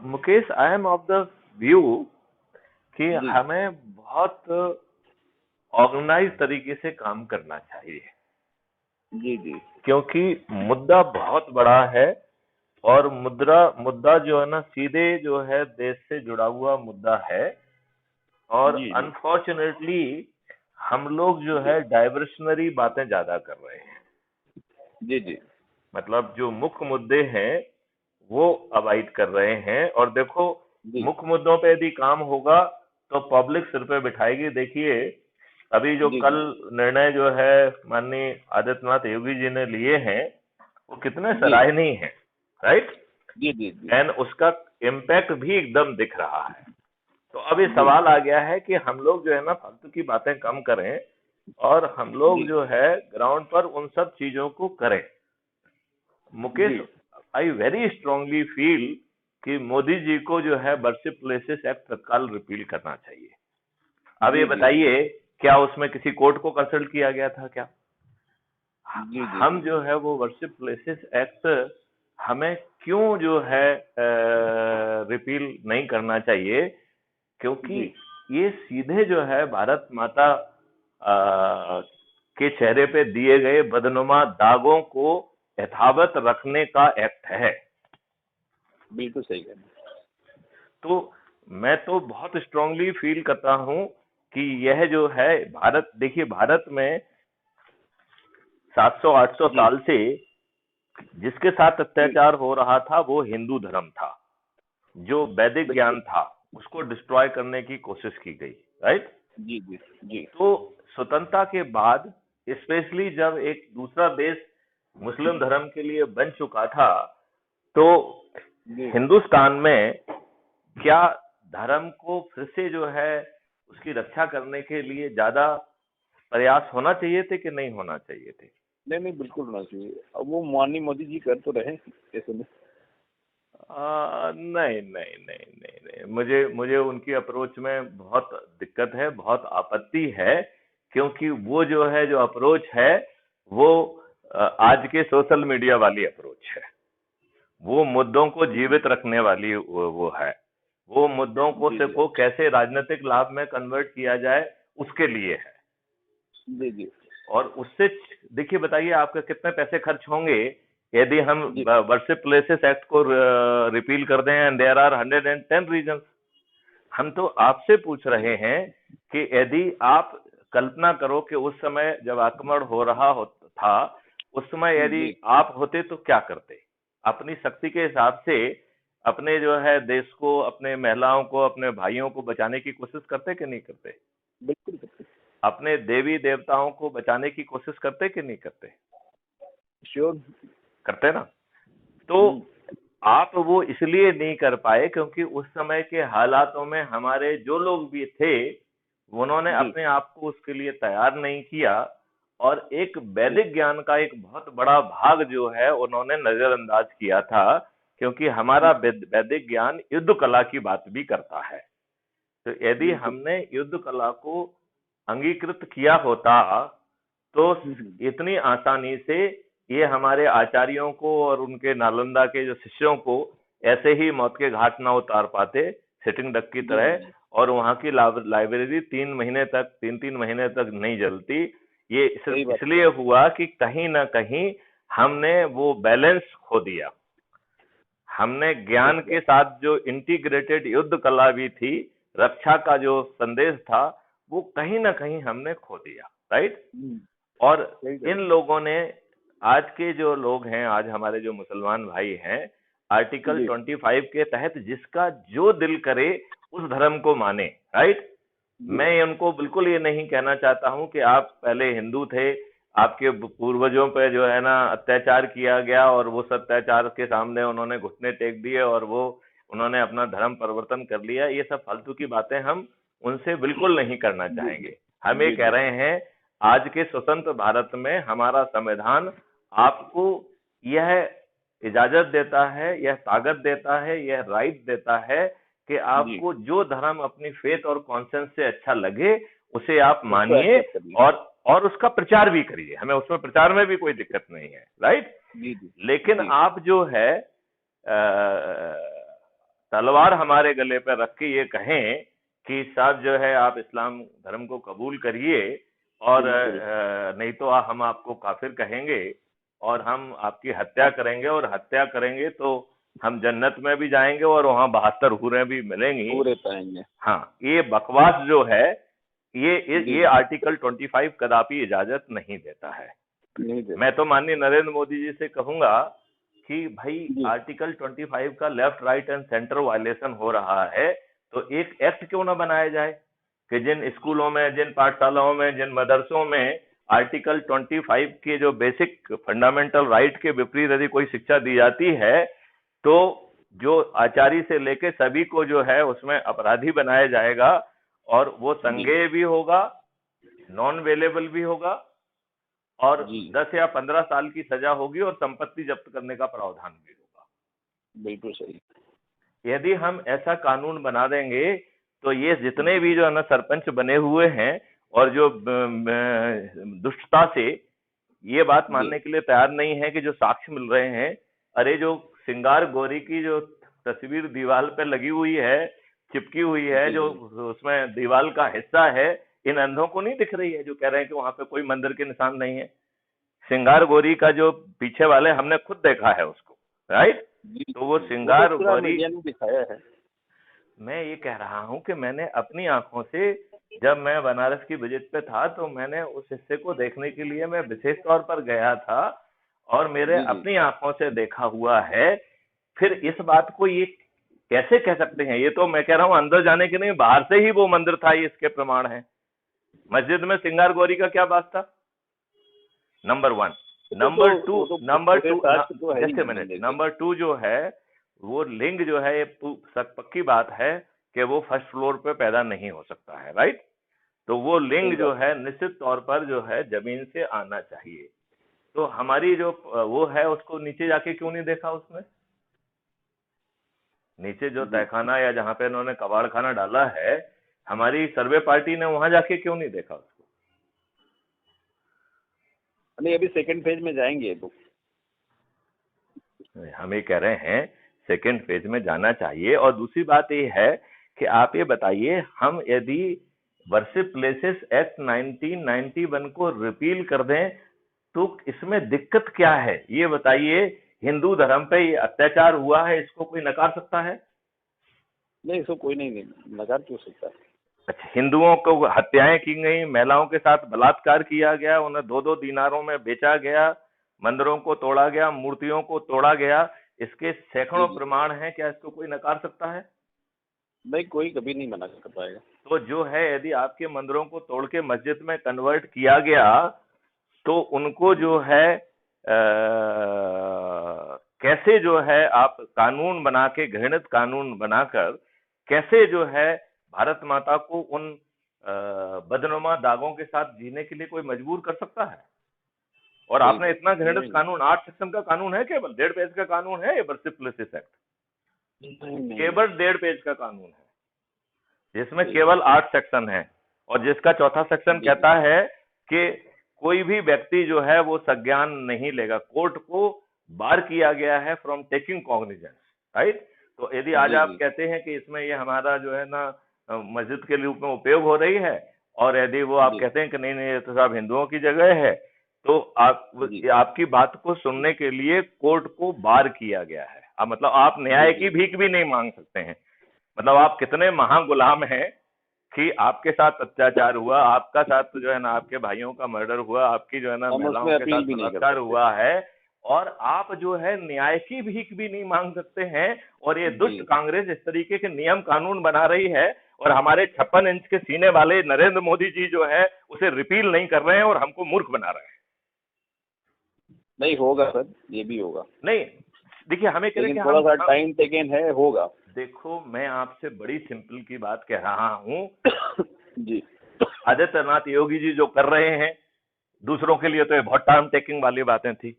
Mukesh, I am of the view कि जी हमें बहुत ऑर्गेनाइज तरीके से काम करना चाहिए, जी जी क्योंकि मुद्दा बहुत बड़ा है। और मुद्दा जो है ना, सीधे जो है देश से जुड़ा हुआ मुद्दा है। और जी जी अनफॉर्चुनेटली हम लोग जो जी है डाइवर्शनरी बातें ज्यादा कर रहे हैं। जी जी मतलब जो मुख्य मुद्दे हैं वो अवॉइड कर रहे हैं। और देखो, जी मुख्य मुद्दों पे यदि काम होगा तो पब्लिक सिर पे बिठाएगी। देखिए, अभी जो जी कल जी निर्णय जो है माननीय आदित्यनाथ योगी जी ने लिए हैं, वो कितने जी सराहनीय हैं, राइट। जी जी जी एंड उसका इम्पैक्ट भी एकदम दिख रहा है। तो अब ये जी सवाल आ गया है कि हम लोग जो है ना फालतू की बातें कम करें, और हम लोग जी जो है ग्राउंड पर उन सब चीजों को करें। मुकेश, जी आई वेरी स्ट्रांगली फील कि मोदी जी को जो है वर्शिप प्लेसेस एक्ट तत्काल रिपील करना चाहिए। अब ये जी जी बताइए, क्या उसमें किसी कोर्ट को कंसल्ट किया गया था क्या? जी जी हम जी जो है वो वर्शिप प्लेसेस एक्ट हमें क्यों जो है रिपील नहीं करना चाहिए? क्योंकि जी ये सीधे जो है भारत माता के चेहरे पे दिए गए बदनुमा दागों को यथावत रखने का एक्ट है। बिल्कुल सही कह रहे हैं। तो मैं तो बहुत स्ट्रांगली फील करता हूं कि यह जो है भारत, देखिए भारत में 700-800 जी साल से जिसके साथ जी अत्याचार हो रहा था वो हिंदू धर्म था। जो वैदिक बिल्कुल ज्ञान था उसको डिस्ट्रॉय करने की कोशिश की गई, राइट। जी जी जी तो स्वतंत्रता के बाद, स्पेशली जब एक दूसरा देश मुस्लिम धर्म के लिए बन चुका था, तो जी हिंदुस्तान में क्या धर्म को फिर से जो है उसकी रक्षा करने के लिए ज्यादा प्रयास होना चाहिए थे कि नहीं होना चाहिए थे? नहीं नहीं बिल्कुल होना चाहिए। अब वो माननीय मोदी जी कर तो रहे हैं ऐसे में। नहीं नहीं नहीं नहीं नहीं, मुझे मुझे उनकी अप्रोच में बहुत दिक्कत है, बहुत आपत्ति है। क्योंकि वो जो है, जो अप्रोच है वो आज के सोशल मीडिया वाली अप्रोच है। वो मुद्दों को जी जीवित रखने वाली वो है। वो मुद्दों को जी सिर्फ जी वो कैसे राजनीतिक लाभ में कन्वर्ट किया जाए उसके लिए है। जी जी और उससे देखिए, बताइए आपके कितने पैसे खर्च होंगे यदि हम जी वर्शिप प्लेसेस एक्ट को रिपील कर दें। And there are 110 reason. हम तो आपसे पूछ रहे हैं कि यदि आप कल्पना करो कि उस समय जब आक्रमण हो रहा था, उस समय यदि जी आप होते तो क्या करते? अपनी शक्ति के हिसाब से अपने जो है देश को, अपने महिलाओं को, अपने भाइयों को बचाने की कोशिश करते कि नहीं करते? बिल्कुल बिल्कुल अपने देवी देवताओं को बचाने की कोशिश करते कि नहीं करते? श्योर। करते ना। तो आप वो इसलिए नहीं कर पाए क्योंकि उस समय के हालातों में हमारे जो लोग भी थे, उन्होंने जी अपने आप को उसके लिए तैयार नहीं किया। और एक जी वैदिक ज्ञान का एक बहुत बड़ा भाग जो है उन्होंने नजरअंदाज किया था। क्योंकि हमारा जी वैदिक ज्ञान युद्ध कला की बात भी करता है। तो यदि बिल्कुल। हमने युद्ध कला को अंगीकृत किया होता तो इतनी आसानी से ये हमारे आचार्यों को और उनके नालंदा के जो शिष्यों को ऐसे ही मौत के घाट ना उतार पाते, सिटिंग डक की जी तरह। जी और वहां की लाइब्रेरी 3 महीने तक, 3-3 महीने तक नहीं जलती। ये सही सिर्फ बात है। इसलिए हुआ कि कहीं ना कहीं हमने वो बैलेंस खो दिया। हमने ज्ञान सही के बात। साथ जो इंटीग्रेटेड युद्ध कला भी थी, रक्षा का जो संदेश था, वो कहीं ना कहीं हमने खो दिया, राइट। और सही इन करें। लोगों ने, आज के जो लोग हैं, आज हमारे जो मुसलमान भाई हैं, आर्टिकल जी 25 के तहत जिसका जो दिल करे उस धर्म को माने, राइट। जी मैं उनको बिल्कुल ये नहीं कहना चाहता हूं कि आप पहले हिंदू थे, आपके पूर्वजों पे जो है ना अत्याचार किया गया और वो अत्याचार के सामने उन्होंने घुटने टेक दिए और वो उन्होंने अपना धर्म परिवर्तन कर लिया। ये सब फालतू की बातें हम उनसे बिल्कुल नहीं करना जी चाहेंगे। हम ये जी कह जी रहे हैं, आज के स्वतंत्र भारत में हमारा संविधान आपको यह इजाजत देता है, यह ताकत देता है, यह राइट देता है कि जी आपको जो धर्म अपनी फेथ और कॉन्सेंस से अच्छा लगे उसे आप उसको मानिए। एक्सेप्ट करिए। और उसका प्रचार भी करिए, हमें उसमें प्रचार में भी कोई दिक्कत नहीं है, राइट। जी जी लेकिन जी आप जो है तलवार हमारे गले पर रख के ये कहें कि साहब जो है आप इस्लाम धर्म को कबूल करिए और नहीं तो हम आपको काफिर कहेंगे और हम आपकी हत्या करेंगे, और हत्या करेंगे तो हम जन्नत में भी जाएंगे और वहां 72 हूरें भी मिलेंगी, पूरे पाएंगे। हाँ, ये बकवास जो है ये आर्टिकल 25 कदापि इजाजत नहीं देता है। नहीं देता। मैं तो माननीय नरेंद्र मोदी जी से कहूंगा कि भाई आर्टिकल 25 का left right and centre violation हो रहा है, तो एक एक्ट क्यों ना बनाया जाए कि जिन स्कूलों में, जिन पाठशालाओं में, जिन मदरसों में आर्टिकल 25 के जो बेसिक फंडामेंटल राइट के विपरीत यदि कोई शिक्षा दी जाती है, तो जो आचार्य से लेके सभी को जो है उसमें अपराधी बनाया जाएगा, और वो संज्ञेय भी होगा, नॉन वेलेबल भी होगा, और 10 या 15 साल की सजा होगी, और संपत्ति जब्त करने का प्रावधान भी होगा। बिल्कुल सही। यदि हम ऐसा कानून बना देंगे तो ये जितने भी जो है ना सरपंच बने हुए हैं और जो दुष्टता से ये बात मानने के लिए तैयार नहीं है कि जो साक्ष्य मिल रहे हैं, अरे जो सिंगार गौरी की जो तस्वीर दीवार पे लगी हुई है, चिपकी हुई है, जो उसमें दीवार का हिस्सा है, इन अंधों को नहीं दिख रही है जो कह रहे हैं कि वहां पे कोई मंदिर के निशान नहीं है। सिंगार गौरी का जो पीछे वाले हमने खुद देखा है उसको, राइट? तो वो सिंगार गौरी दिखाया है। मैं ये कह रहा हूं कि मैंने अपनी आंखों से, जब मैं बनारस की विजिट पे था तो मैंने उस हिस्से को देखने के लिए मैं विशेष तौर पर गया था, और मेरे अपनी आंखों से देखा हुआ है। फिर इस बात को ये कैसे कह सकते हैं? ये तो मैं कह रहा हूं अंदर जाने के नहीं, बाहर से ही वो मंदिर था, ये इसके प्रमाण है। मस्जिद में सिंगार गौरी का क्या बात था? Number 1। Number 2 just a minute, number 2 जो है वो लिंग जो है, ये पक्की बात है कि वो फर्स्ट फ्लोर पे पैदा नहीं हो सकता है, राइट? तो वो लिंग जो है निश्चित तौर पर जो है जमीन से आना चाहिए। तो हमारी जो वो है उसको नीचे जाके क्यों नहीं देखा? उसमें नीचे जो तहखाना या जहां पे इन्होंने कबाड़ खाना डाला है, हमारी सर्वे पार्टी ने वहां जाके क्यों नहीं देखा उसको? नहीं, अभी सेकंड फेज में जाएंगे तो हम ये कह रहे हैं सेकंड फेज में जाना चाहिए। और दूसरी बात ये है कि आप ये बताइए, हम यदि वर्शिप प्लेसेस एक्ट 1991 को रिपील कर दें तो इसमें दिक्कत क्या है? ये बताइए। हिंदू धर्म पे ये अत्याचार हुआ है, इसको कोई नकार सकता है? नहीं, इसको कोई नहीं नकार क्यों सकता है? अच्छा, हिंदुओं को हत्याएं की गई, महिलाओं के साथ बलात्कार किया गया, उन्हें 2-2 दीनारों में बेचा गया, मंदिरों को तोड़ा गया, मूर्तियों को तोड़ा गया, इसके सैकड़ों प्रमाण हैं। क्या इसको कोई नकार सकता है? नहीं, कोई कभी नहीं मना कर पाएगा। तो जो है, यदि आपके मंदिरों को तोड़ के मस्जिद में कन्वर्ट किया गया तो उनको जो है कैसे जो है आप कानून बना के, घृणित कानून बनाकर कैसे जो है भारत माता को उन बदनुमा दागों के साथ जीने के लिए कोई मजबूर कर सकता है? और आपने इतना घृणित कानून, 8 सेक्शन का कानून है, केवल 1.5 पेज का कानून है ये वर्शिप प्लेसेस एक्ट, केवल 1.5 पेज का कानून है जिसमें केवल 8 सेक्शन है, और जिसका चौथा सेक्शन कहता है कि कोई भी व्यक्ति जो है वो संज्ञान नहीं लेगा, कोर्ट को बार किया गया है फ्रॉम टेकिंग कॉग्निजेंस, राइट? तो यदि आज आप कहते हैं कि इसमें ये हमारा जो है ना मस्जिद के रूप में उपयोग हो रही है, और यदि वो आप कहते हैं कि नहीं नहीं ये तो सब हिंदुओं की जगह है, तो आपकी बात को सुनने के लिए कोर्ट को बार किया गया है। अब मतलब आप न्याय की भीख भी नहीं मांग सकते हैं। मतलब आप कितने महागुलाम हैं कि आपके साथ अत्याचार हुआ, आपका साथ जो है ना आपके भाइयों का मर्डर हुआ, आपकी जो है ना महिलाओं के साथ बलात्कार हुआ है, और आप जो है न्याय की भीख भी नहीं मांग सकते हैं। और ये दुष्ट कांग्रेस इस तरीके के नियम कानून बना रही है, और हमारे 56 इंच के सीने वाले नरेंद्र मोदी जी जो है उसे रिपील नहीं कर रहे हैं और हमको मूर्ख बना रहे हैं। नहीं होगा सर, ये भी होगा। नहीं देखिए, हमें थोड़ा सा टाइम टेकन है, होगा। देखो, मैं आपसे बड़ी सिंपल की बात कह रहा हूँ जी। आदित्यनाथ योगी जी जो कर रहे हैं दूसरों के लिए, तो ये बहुत टाइम टेकिंग वाली बातें थी।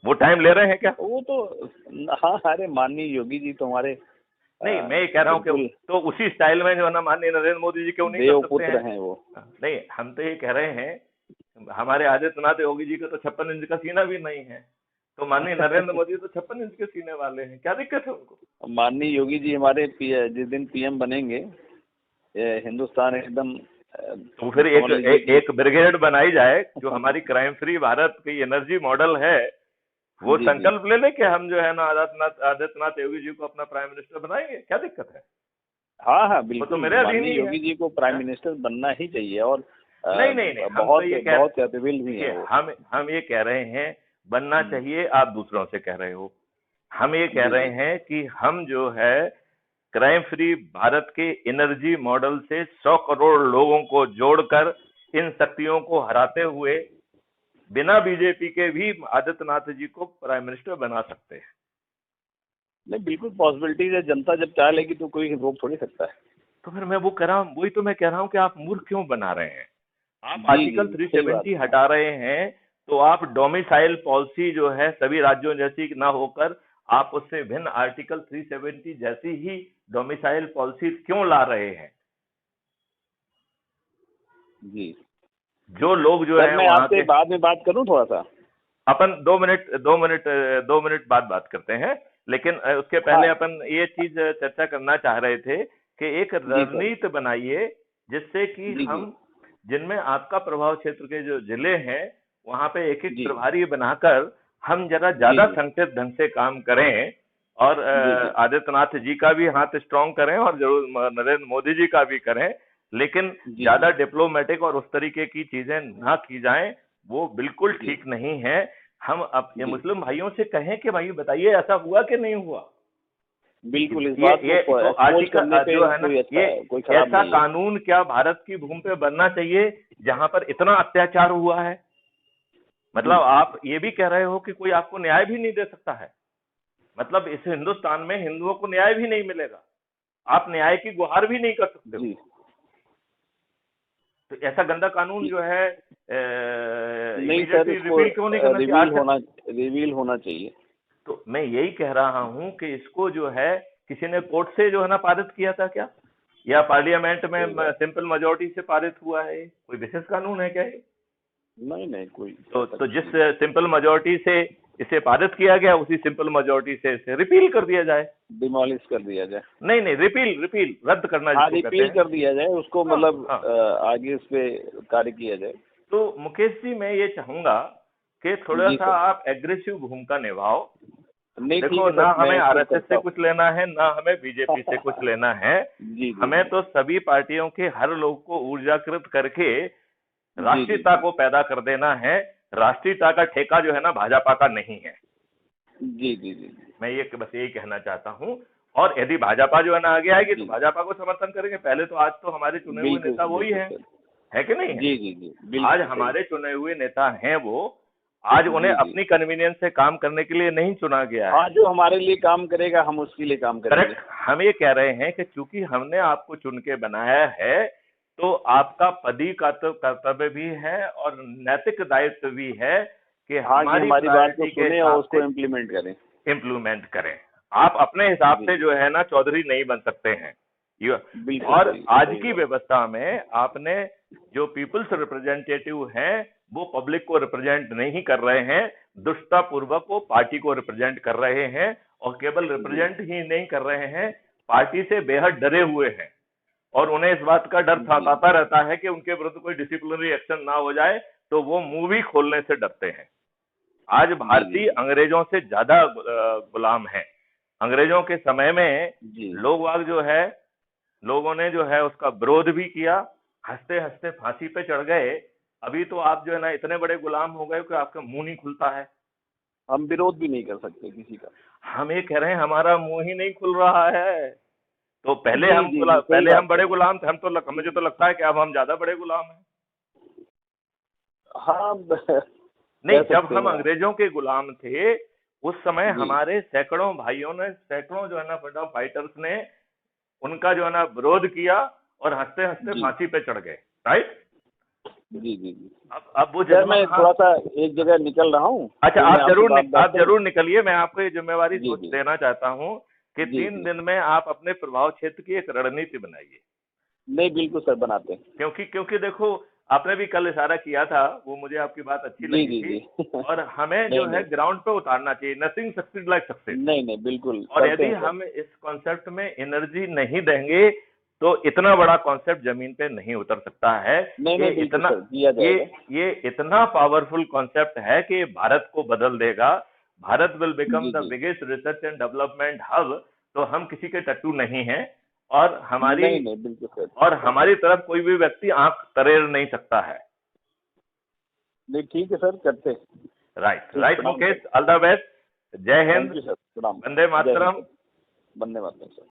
वो टाइम ले रहे हैं क्या? वो तो हाँ, अरे माननीय योगी जी तो हमारे नहीं, मैं ये कह रहा हूँ कि तो उसी स्टाइल में जो है ना माननीय नरेंद्र मोदी जी क्यों नहीं कर सकते हैं? वो नहीं, हम तो ये कह रहे हैं हमारे आदित्यनाथ योगी जी का तो 56 इंच का सीना भी नहीं है, तो माननीय नरेंद्र मोदी तो 56 इंच के सीने वाले हैं, क्या दिक्कत है उनको? माननीय योगी जी हमारे जिस दिन पीएम बनेंगे, हिंदुस्तान एकदम तो फिर एक ब्रिगेड बनाई जाए जो हमारी क्राइम फ्री भारत की एनर्जी मॉडल है, वो जी, संकल्प ले ले कि हम जो है ना आदित्यनाथ योगी जी को अपना प्राइम मिनिस्टर बनाएंगे, क्या दिक्कत है? हाँ हाँ वो तो बिल्कुल, मेरे अधीन माननीय ही है। योगी जी को प्राइम मिनिस्टर बनना ही चाहिए। और नहीं नहीं नहीं, हम तो बहुत ये बहुत कैपेबल भी है वो। हम ये कह रहे हैं बनना चाहिए, आप दूसरों से कह रहे हो। हम ये कह जी रहे जी हैं कि हम जो है क्राइम फ्री भारत के एनर्जी मॉडल से 100 करोड़ लोगों को जोड़कर इन शक्तियों को हराते हुए बिना बीजेपी के भी आदित्यनाथ जी को प्राइम मिनिस्टर बना सकते हैं। नहीं, बिल्कुल पॉसिबिलिटीज है, जनता जब चाह लेगी तो कोई रोक थोड़ी सकता है। तो फिर मैं वो कह रहा हूँ, वही तो मैं कह रहा हूँ कि आप मूर्ख क्यों बना रहे हैं? आप जी आर्टिकल जी सही बात 370 है। हटा रहे हैं, तो आप डोमिसाइल पॉलिसी जो है सभी राज्यों जैसी ना होकर आप उससे भिन्न आर्टिकल 370 जैसी ही डोमिसाइल पॉलिसी क्यों ला रहे हैं? जी जो लोग जो सर, है मैं वहां आपसे के, बाद में बात करूं थोड़ा सा। अपन 2 मिनट बाद बात करते हैं, लेकिन उसके हाँ पहले अपन ये चीज चर्चा करना चाह रहे थे कि एक जी सर। रणनीति बनाइए जिससे कि जी जी हम, जिनमें आपका प्रभाव क्षेत्र के जो जिले हैं वहां पे एक एक जी प्रभारी बनाकर हम जरा जी ज्यादा जी संगठित ढंग से काम करें, और जी जी आदित्यनाथ जी का भी हाथ स्ट्रांग करें और जरूर नरेंद्र मोदी जी का भी करें, लेकिन जी ज्यादा जी डिप्लोमेटिक और उस तरीके की चीजें ना की जाएं, वो बिल्कुल जी ठीक नहीं है। हम अपने जी मुस्लिम भाइयों से कहें कि भाई बताइए ऐसा हुआ कि नहीं हुआ? बिल्कुल, इस बात ये को तो एक्सपोज करने आर्टिकल पे जो है ना, कोई ये अच्छा, कोई खराब ऐसा नहीं है। कानून क्या भारत की भूमि पे बनना चाहिए जहां पर इतना अत्याचार हुआ है? जी मतलब आप ये भी कह रहे हो कि कोई आपको न्याय भी नहीं दे सकता है? मतलब इस हिंदुस्तान में हिंदुओं को न्याय भी नहीं मिलेगा, आप न्याय की गुहार भी नहीं कर सकते हो? जी तो ऐसा गंदा कानून जी जो है नहीं सर, इमीडिएटली इसको रिपील क्यों नहीं करना चाहिए? आज तक रिवील होना चाहिए। तो मैं यही कह रहा हूं कि इसको जो है किसी ने कोर्ट से जो है ना पारित किया था क्या, या पार्लियामेंट सही में बात। सिंपल मेजोरिटी से पारित हुआ है? कोई विशेष कानून है क्या ये? नहीं नहीं, कोई ऐसा तो कुछ जिस नहीं। सिंपल मेजोरिटी से इसे पारित किया गया उसी सिंपल मेजोरिटी से इसे रिपील कर दिया जाए। डिमोलिश कर दिया जाए। नहीं नहीं, रिपील रिपील रद्द करना हाँ, जिसको कहते रिपील हैं। कर दिया जाए उसको, हाँ मतलब हाँ। आगे उस पे कार्य किया जाए। तो मुकेश जी मैं ये चाहूंगा कि थोड़ा जी सा सर। आप एग्रेसिव भूमिका निभाओ। नहीं ठीक देखो, है ना सर, मैं हमें इसको आरएसएस करता से हूँ। कुछ लेना है, ना हमें बीजेपी से कुछ लेना है। जी जी हमें जी तो सभी पार्टियों के हर लोग को ऊर्जाकृत करके जी जी राष्ट्रीयता को पैदा कर देना है। राष्ट्रीयता का ठेका जो है ना भाजपा का नहीं है। जी जी जी मैं ये बस यही कहना चाहता हूँ। और यदि भाजपा जो है ना आगे आएगी तो जी भाजपा को समर्थन करेंगे। पहले तो आज तो हमारे चुने हुए नेता वही बिल्कुल हैं, सर। है कि नहीं है? जी जी जी आज बिल्कुल सही। हमारे चुने हुए नेता हैं वो। आज उन्हें जी जी अपनी कन्वीनियंस से काम करने के लिए नहीं चुना गया है। हाँ, जो हमारे लिए काम करेगा हम उसके लिए काम करेंगे। करेक्ट। हम ये कह रहे हैं कि चूंकि हमने आपको चुन के बनाया है, तो आपका पदी कर्तव्य भी है और नैतिक दायित्व भी है कि हाँ, कि हमारी हमारी बात को प्रायोरिटी के सुने और हिसाब उसको से इम्प्लीमेंट करें। इम्प्लीमेंट करें। आप अपने हिसाब जी से जो है ना चौधरी नहीं बन सकते हैं। बिल्कुल और सही आज सही की बात। व्यवस्था में आपने जो पीपल्स रिप्रेजेंटेटिव हैं वो पब्लिक को रिप्रेजेंट नहीं कर रहे हैं, दुष्टता पूर्वक वो पार्टी को रिप्रेजेंट कर रहे हैं। और केवल जी रिप्रेजेंट ही नहीं कर रहे हैं, पार्टी से बेहद डरे हुए हैं। और उन्हें इस बात का डर जी सताता रहता है कि उनके विरुद्ध कोई डिसिप्लिनरी एक्शन ना हो जाए, तो वो मुंह भी खोलने से डरते हैं। आज जी जी भारतीय अंग्रेजों से ज्यादा गुलाम है। अंग्रेजों के समय में जी लोग वाग जो है, लोगों ने जो है उसका विरोध भी किया, हंसते हंसते फांसी पे चढ़ गए। अभी तो आप जो है ना इतने बड़े गुलाम हो गए कि आपका मुंह नहीं खुलता है। हम विरोध भी नहीं कर सकते किसी का। हम ये कह रहे हैं हमारा मुंह ही नहीं खुल रहा है। तो जी जी जी सही पहले हम बात है। बड़े गुलाम थे, मुझे तो लगता है कि अब हम ज्यादा बड़े गुलाम हैं। हाँ नहीं, कह जब सकते हम हैं आप। अंग्रेजों के गुलाम थे उस समय जी हमारे सैकड़ों भाइयों ने, सैकड़ों जो है ना फ्रीडम फाइटर्स ने उनका जो है ना विरोध किया और हंसते हंसते जी फांसी पे चढ़ गए। राइट। जी जी जी अब वो सर, जज्बा मैं कहाँ? थोड़ा सा एक जगह निकल रहा हूँ, अच्छा, फिर मैं आपसे बात आप करता हूँ। जरूर निकलिए। मैं आपको ये जिम्मेवारी जी सोच जी देना चाहता हूँ कि जी 3 जी दिन में आप अपने प्रभाव क्षेत्र की एक रणनीति बनाइए। नहीं बिल्कुल सर, बनाते हैं। क्योंकि क्योंकि देखो, आपने भी कल इशारा किया था, वो मुझे आपकी बात अच्छी जी लगी जी थी। जी और हमें नहीं जो है नहीं ग्राउंड पे उतारना चाहिए, नथिंग सक्सीड लाइक सक्सेस। नहीं नहीं बिल्कुल और करते यदि हैं सर। हम इस कॉन्सेप्ट में एनर्जी नहीं देंगे तो इतना बड़ा कॉन्सेप्ट जमीन पे नहीं उतर सकता है। नहीं ये नहीं बिल्कुल इतना सर किया ये जाएगा। ये इतना पावरफुल कॉन्सेप्ट है कि भारत को बदल देगा। भारत विल बिकम जी द जी biggest research and development hub. तो हम किसी के टट्टू नहीं हैं। और नहीं नहीं बिल्कुल सर। हमारी तरफ कोई भी व्यक्ति आंख तरेर नहीं सकता है। नहीं ठीक है सर करते हैं। राइट ठीक राइट प्रणाम Mukesh, sir. All the best. जय हिंद, थैंक यू सर प्रणाम। वंदे जय हिंद मातरम। सर। धन्यवाद सर।